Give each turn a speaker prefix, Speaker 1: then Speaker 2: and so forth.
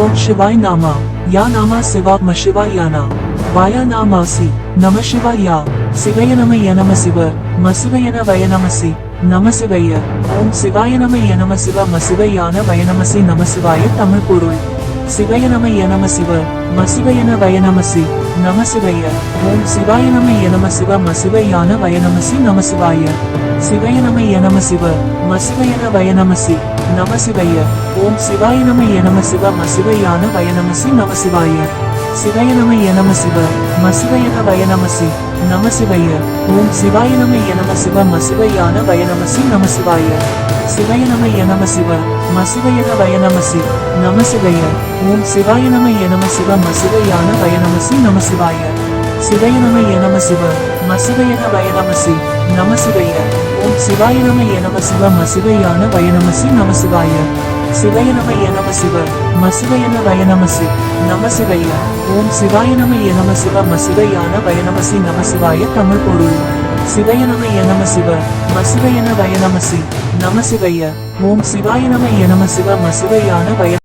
Speaker 1: ஓம் சிவாய் நாமா யா நாமா சிவா மசிவாயானா வாயா நாமாசி நம சிவாயா சிவய நம யநம சிவ மசிவயன வயநமசி நம சிவய ஓம் சிவாய நம யநம சிவ மசிவயான வயநமசி நம சிவாய தமிழ் பொருள் சிவய நம யநம சிவ மசிவயன வயநமசி நம சிவய ஓம் சிவாய நம யநம சிவ மசிவயான வயநமசி நம சிவாய சிவய நம யநம சிவ மசிவயன வயநமசி நம சிவய ஓம் சிவாய நம யநம சிவ மசிவயான வயநமசி நம சிவாய சிவய நம யநம சிவ மசிவயன வயநமசி நம சிவய ஓம் சிவாய நம யநம சிவ மசிவயான வயநமசி நம சிவாய சிவய நம யநம சிவ மசிவயன வயநமசி நம சிவய ஓம் சிவாய நம யநம சிவ மசிவயான வயநமசி நம சிவாய சிவய நம யநம சிவ மசிவயன வயநமசி நம சிவய ஓம் சிவாய நம யநம சிவ மசிவயான வயநமசி நம சிவாய சிவய நம யநம சிவ மசிவயன வயநமசி நம சிவய ஓம் சிவாய நம யநம சிவ மசிவயான வயநமசி நம சிவாய தமிழ் பொருள் சிவய நம யநம சிவ மசிவயன வயநமசி நம சிவய ஓம் சிவாய நம யநம சிவ மசிவயான வய